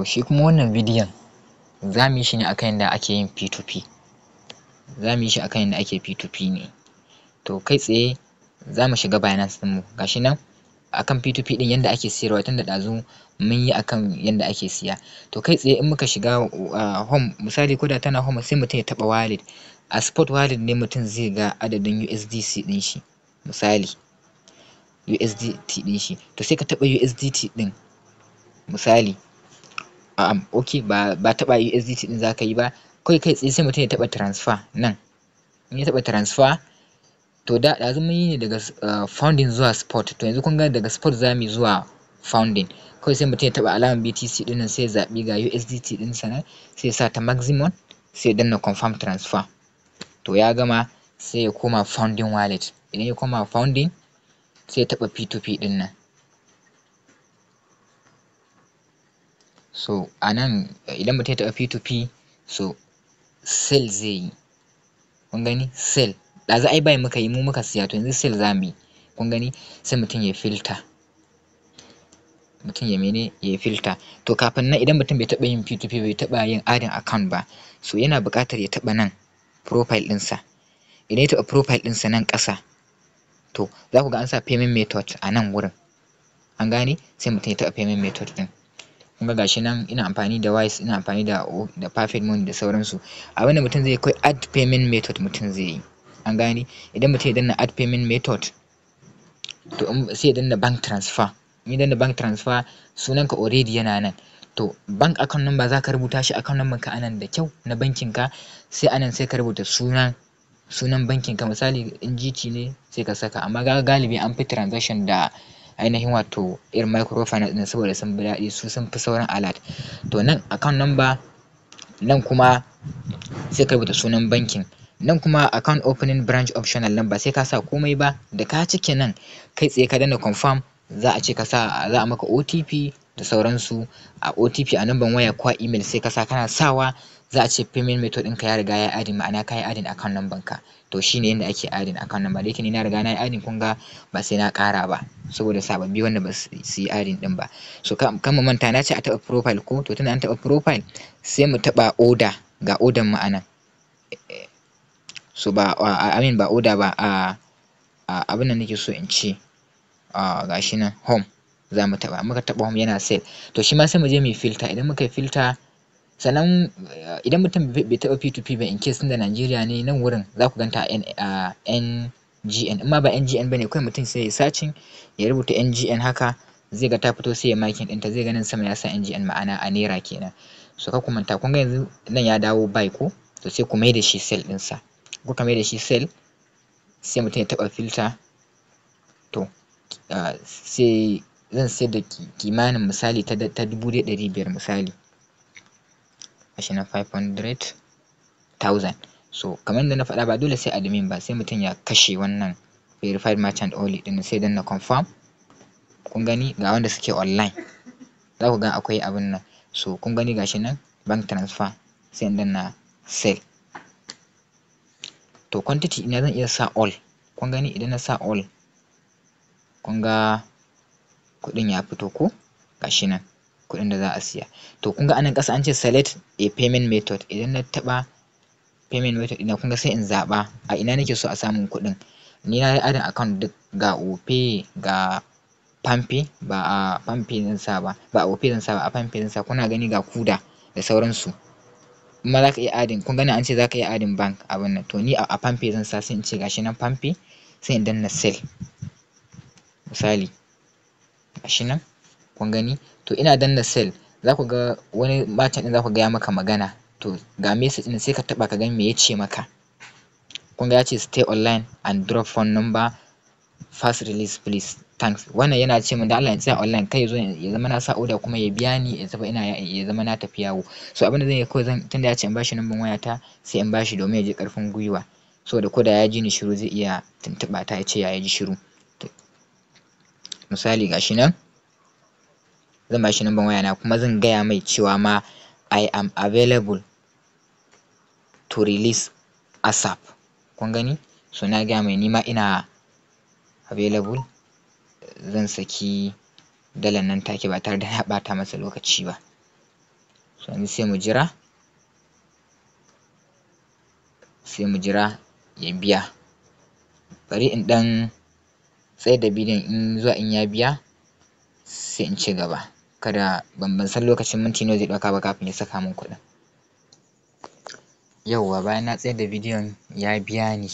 To shi kuma wannan bidiyon za mu yi shi ne akan yadda ake yin P2P. Za mu yi shi akan yadda ake P2P ne. To kai tsaye za mu shiga Binance ɗinmu. Ga shi nan akan P2P ɗin yadda ake siyarwa tun da ɗazu mun yi akan yadda ake siya. To kai tsaye in muka shiga home, misali ko da tana home sai mutum ya taɓa wallet. A spot wallet ne mutum zai ga adadin USDC ɗin shi. Misali USDT ɗin shi. To sai ka taɓa USDT ɗin. Misali okay, ba taɓa USDT ɗin za ka yi ba. Kawai kai tsaye sai mutum ya taɓa transfer nan. In ya taɓa transfer, to ɗazu mun yi ne daga founding zuwa spot. To yanzu kun ga daga spot za mu yi zuwa founding. Kawai sai mutum ya taɓa alamar BTC ɗin nan sai ya zaɓi ga USDT ɗinsa nan, sai ya sa ta maximum, sai ya danna confirm transfer. To ya gama sai ya koma founding wallet. Idan ya koma founding sai ya taɓa P2P ɗin nan. So a nan idan mutum ya taɓa P2P, so sell zai yi. Kun gani sell. Ɗazu ai buy muka yi, mu muka siya, to yanzu sell za mu yi. Kun gani sai mutum ya filter. Mutum ya mene ya filter. To kafin nan idan mutum bai taɓa yin P2P, bai taɓa yin adding account ba, so yana buƙatar ya taɓa nan profile ɗinsa. Idan ya taɓa profile ɗinsa nan ƙasa, to za ku ga an sa payment method a nan wurin. An gane? Sai mutum ya taɓa payment method ɗin. Kun ga gashi nan ina amfani da Wise, ina amfani da Perfect Money da sauransu. Abinda mutum zai yi kawai add payment method mutum zai yi. An gane? Idan mutum ya danna add payment method, to sai ya danna bank transfer. In ya danna bank transfer, sunanka already yana nan. To bank account number za ka rubuta shi account number ka anan da kyau na bankin ka. Sai anan sai ka rubuta sunan bankin ka. Misali in GT ne sai ka saka. Amma galibi an fi transaction da ainihin wato irin microfinance ɗin saboda sun fi daɗi, su sun fi sauran alert. To nan account number, nan kuma sai ka rubuta sunan bankin. Nan kuma account opening branch optional number sai ka sa komai ba. Da ka cike nan kai tsaye ka danna confirm, za a ce ka sa, za a maka OTP da sauransu. A OTP a number waya ko email sai ka sa, kana sawa za a ce payment method ɗinka ya riga ya adding, ma'ana ka yi adding account number ka. To shine yanda ake adding account number. Da yake ni na riga na yi adding, kun ga ba sai na ƙara ba saboda sababbi wanda ba su yi adding ɗin ba. So kan mu manta na ce a taɓa profile ko, to tunda an taɓa profile sai mu taɓa order. Ga order mu a nan. So ba order ba, abin da nake so in ce ga shi nan home za mu taɓa. Muka taɓa home yana sell. To shi ma sai mu je mu yi filter. Idan muka yi filter, sannan idan mutum bai taɓa P2P ba, in case da Najeriya ne, nan wurin za ku ganta a NGN. In ma ba NGN ba ne, kawai mutum sai ya searching ya rubuta NGN haka, zai ga ta fito sai ya marking ɗinta. Zai ga nan sama ya sa NGN, ma'ana a naira kenan. So kar ku manta, kun ga yanzu nan ya dawo buy ko, to sai ku mai da shi sell ɗinsa. Kuka mai da shi sell, sai mutum ya taɓa filter. To sai zan sayar da kimanin misali ta 1500 misali. Gashi nan 500,000. So kamar yadda na faɗa, ba dole sai admin ba, sai mutum ya kashe wannan verified merchant only ɗin sai danna confirm. Kun gani ga wanda suke online, za ku ga akwai abin nan. So kun gani gashi nan bank transfer, sai in danna sell. To quantity ina zan iya sa all. Kun gani idan na sa all, kun ga kuɗin ya fito ko, gashi nan kuɗin da za a siya. To kun ga anan ƙasa an ce select a payment method. Idan na taɓa payment method ina, kun ga sai in zaɓa a ina nake so a samun kuɗin. Ni na yi adding account duk, ga Opay, ga Palmpay. Ba a Palmpay zan sa ba, ba a Opay zan sa ba, a Palmpay zan sa. Kuna gani ga Kuda da sauransu. Kuma za ka iya adding, kun gani an ce za ka iya adding bank abin nan. To ni a Palmpay zan sa, sai in ce gashi nan Palmpay, sai in danna sell. Misali gashi nan kun gani. To ina danna sell, za ku ga wani merchant ɗin za ku ga ya maka magana. To ga message ɗin sai ka taɓa ka ga me ya ce maka. Kun ga ya ce stay online and drop phone number, fast release please, thanks. Wannan yana ce min da Allah in tsaya online, kai ya zo ya zama na sa order kuma ya biya ni ya zama na tafi yawo. So abin da zan yi kawai, tunda ya ce in bashi number wayata, sai in bashi domin ya ji ƙarfin gwiwa. Saboda ko da ya ji ni shiru zai iya tuntuɓa ta ya ce ya ji shiru. Misali gashi nan zan bashi number wayana, kuma zan gaya mai cewa ma I am available to release ASAP. Kun gani? So na gaya mai nima ina available, zan saki dalar nan take ba tare da na ɓata masa lokaci ba. so yanzu sai mu jira ya biya. Bari in ɗan tsayar da bidiyon in ya biya sai in ci gaba. Kada ban san lokacin minti nawa zai ɗauka ba kafin ya saka min kuɗin. Yauwa bayan na tsayar da bidiyon ya biya ni,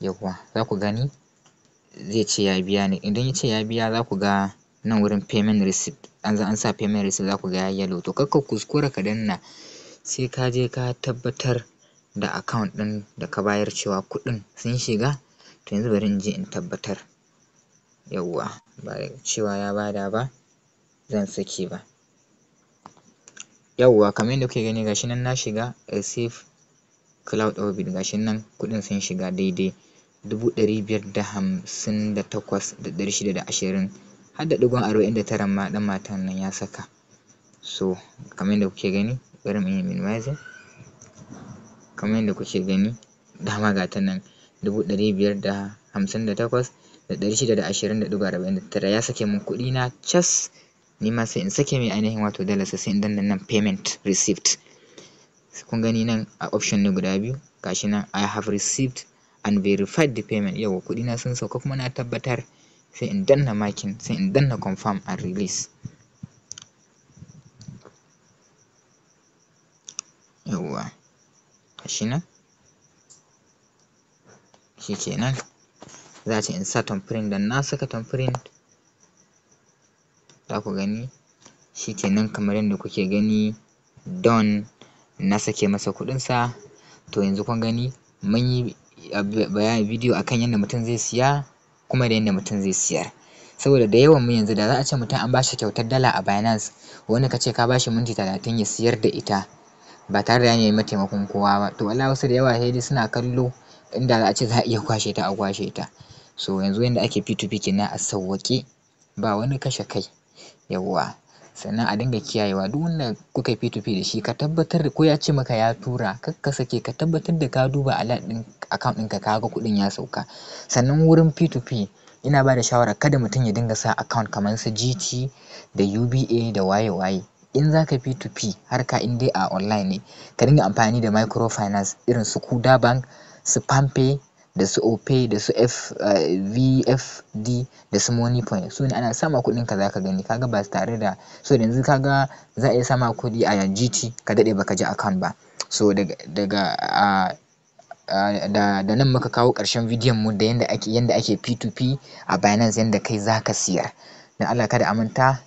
yauwa za ku gani zai ce ya biya ni. Idan ya ce ya biya za ku ga nan wurin payment receipt an sa payment receipt za ku ga yayi yellow. To kar ka kuskura ka danna sai ka je ka tabbatar da account ɗin da ka bayar cewa kuɗin sun shiga. To yanzu bari in je in tabbatar. Yauwa ba cewa ya bada ba zan sake ba. Yauwa kamar yadda kuke gani gashi nan na shiga receive cloud orbit gashi nan kuɗin sun shiga daidai 558,620 har da ɗigon 49 ma ɗan matan nan ya saka. So kamar yadda kuke gani bari mu yi minimizing. Kamar yadda kuke gani dama ga ta nan 558,620.49 ya sake min kuɗi na cas. Ni ma sai in sake mai ainihin wato dalarsa sai in danna nan payment receipt. Kun gani nan a option ne guda biyu gashi nan I have received and verified the payment. Yauwa kuɗi na sun sauka kuma na tabbatar, sai in danna marking sai in danna confirm and release. Yauwa gashi nan shikenan za a ce in sa thumbprint dan na saka thumbprint za ku gani shikenan kamar yadda kuke gani done, na sake masa kuɗinsa. To yanzu kun gani mun yi bidiyo akan yadda mutum zai siya kuma da yadda mutum zai siyar. Saboda da yawan mu yanzu da za a ce mutum an bashi kyautar dala a Binance, wani ka ce ka bashi minti 30 ya siyar da ita ba tare da ya nemi taimakon kowa ba, to wallahi wasu da yawa sai dai suna kallo inda za a ce za a iya kwashe ta a kwashe ta. So yanzu yanda ake P2P kenan a sauwaƙe ba wani kashe kai. Yauwa sannan a dinga kiyayewa duk wanda kuka yi P2P da shi ka tabbatar da ko ya ce maka ya tura kar ka sake ka tabbatar da ka duba alert ɗin account ɗinka ka ga kuɗin ya sauka. Sannan wurin P2P ina ba da shawara kada mutum ya dinga sa account kamar su GT da UBA da waye. In za ka yi P2P harka in dai a online ne ka dinga amfani da microfinance irin su Kuda Bank, su Palmpay da su Opay da su VFD da su Moniepoint. Su ne ana sama kuɗinka za ka gani ka ga ba tare da so yanzu ka ga za a iya sama kuɗi a GT ka daɗe baka ji account ba. So da nan muka kawo ƙarshen bidiyon mu da yanda ake P2P a Binance yanda kai za ka siyar. Dan Allah kada a manta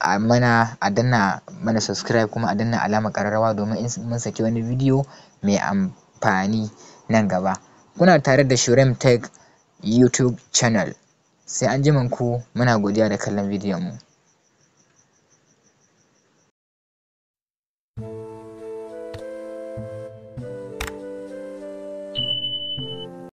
a danna mana subscribe kuma a danna alamar ƙararrawa domin in mun saki wani bidiyo mai amfani nan gaba. Kuna tare da Shuraim Tech YouTube channel. Sai anjimanku muna godiya da kallon bidiyon mu.